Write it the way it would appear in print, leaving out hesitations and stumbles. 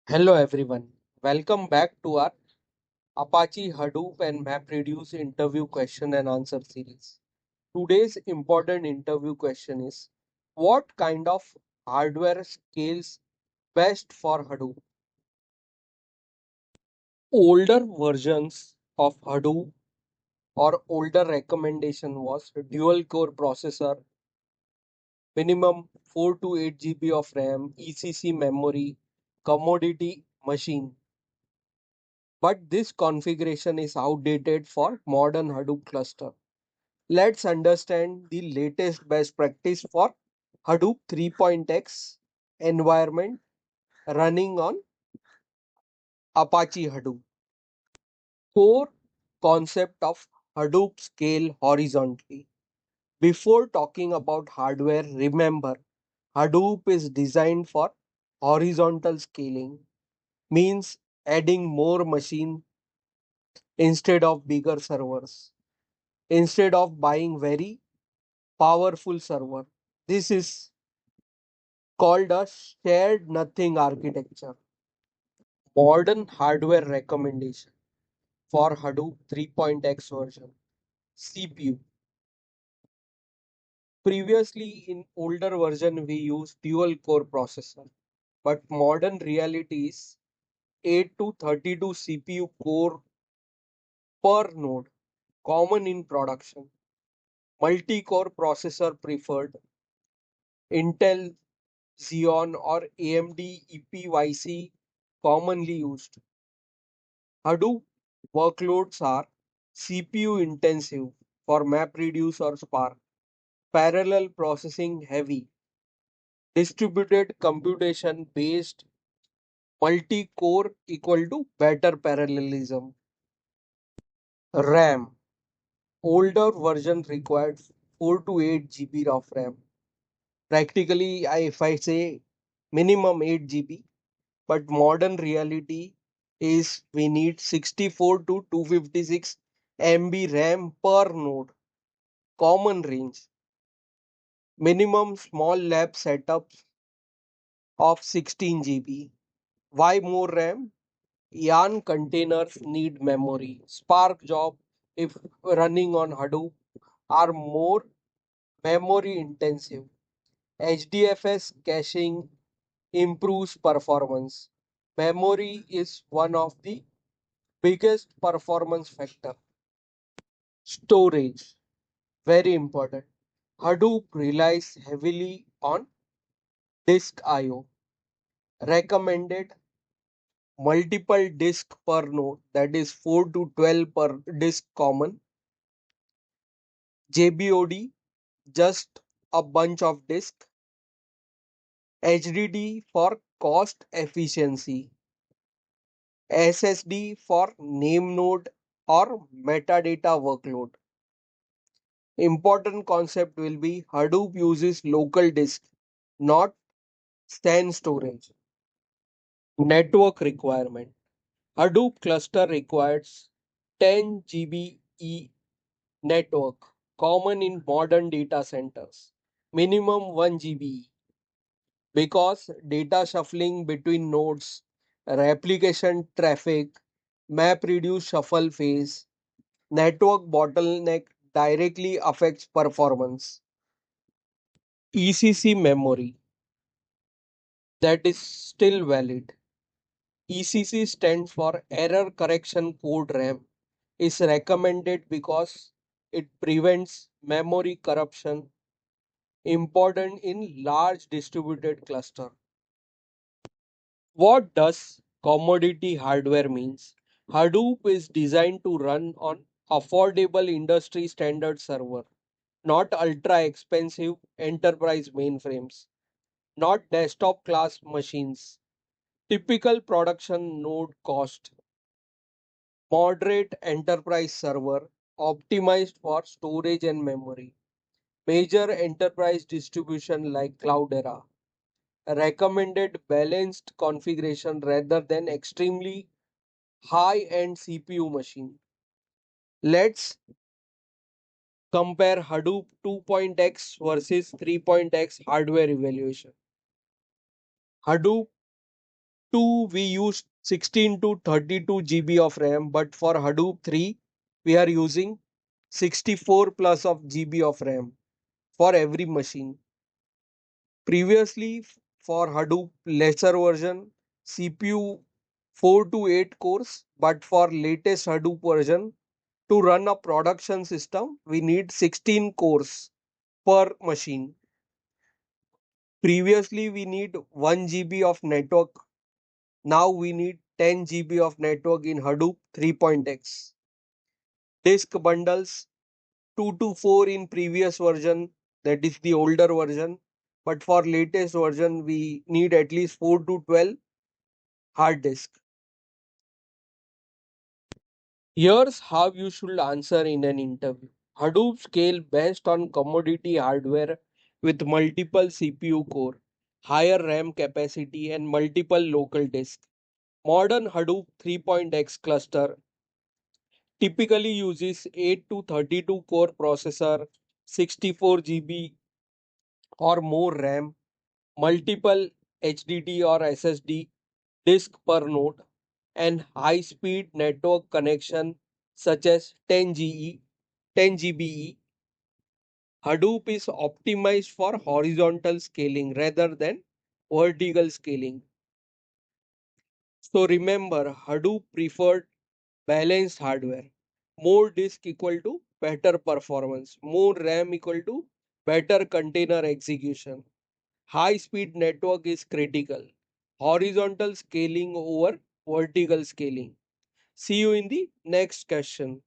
Hello everyone. Welcome back to our Apache Hadoop and MapReduce interview question and answer series. Today's important interview question is: what kind of hardware scales best for Hadoop? Older versions of Hadoop or older recommendation was dual core processor, minimum 4 to 8 GB of RAM, ECC memory, commodity machine. But this configuration is outdated for modern Hadoop cluster. Let's understand the latest best practice for Hadoop 3.x environment running on Apache Hadoop. Core concept of Hadoop scale horizontally. Before talking about hardware, remember Hadoop is designed for horizontal scaling, means adding more machine instead of bigger servers, instead of buying very powerful server. This is called a shared nothing architecture. Modern hardware recommendation for Hadoop 3.x version. CPU. Previously in older version we used dual core processor, but modern reality is 8 to 32 CPU core per node, common in production. Multi-core processor preferred. Intel Xeon or AMD EPYC commonly used. Hadoop workloads are CPU intensive for MapReduce or Spark, parallel processing heavy, distributed computation based, multi-core equal to better parallelism. RAM. Older version required 4 to 8 GB of RAM. Practically, if I say minimum 8 GB, but modern reality is we need 64 to 256 MB RAM per node. Common range. Minimum small lab setups of 16 GB. Why more RAM? Yarn containers need memory. Spark job, if running on Hadoop, are more memory intensive. HDFS caching improves performance. Memory is one of the biggest performance factor. Storage, very important. Hadoop relies heavily on disk IO. Recommended multiple disk per node, that is 4 to 12 per disk common. JBOD, just a bunch of disk. HDD for cost efficiency. SSD for name node or metadata workload. Important concept will be Hadoop uses local disk, not SAN storage. Network requirement. Hadoop cluster requires 10 GBE network, common in modern data centers. Minimum 1 GBE because data shuffling between nodes, replication traffic, map reduce shuffle phase, network bottleneck directly affects performance. ECC memory, that is still valid. ECC stands for Error Correction Code RAM, is recommended because it prevents memory corruption, important in large distributed cluster. What does commodity hardware means? Hadoop is designed to run on affordable industry standard server, not ultra expensive enterprise mainframes, not desktop class machines. Typical production node cost, moderate enterprise server optimized for storage and memory. Major enterprise distribution like Cloudera recommended balanced configuration rather than extremely high-end CPU machine. Let's compare Hadoop 2.x versus 3.x hardware evaluation. Hadoop 2 we use 16 to 32 GB of RAM, but for Hadoop 3 we are using 64 plus of GB of RAM for every machine. Previously, for Hadoop lesser version, CPU 4 to 8 cores, but for latest Hadoop version, to run a production system, we need 16 cores per machine. Previously, we need 1 GB of network. Now we need 10 GB of network in Hadoop 3.x. Disk bundles 2 to 4 in previous version, that is the older version. But for latest version, we need at least 4 to 12 hard disk. Here's how you should answer in an interview. Hadoop scale based on commodity hardware with multiple CPU core, higher RAM capacity and multiple local disks. Modern Hadoop 3.x cluster typically uses 8 to 32 core processor, 64 GB or more RAM, multiple HDD or SSD disk per node, and high speed network connection such as 10 GBE. Hadoop is optimized for horizontal scaling rather than vertical scaling. So remember, Hadoop preferred balanced hardware. More disk equal to better performance. More RAM equal to better container execution. High speed network is critical. Horizontal scaling over vertical scaling. See you in the next question.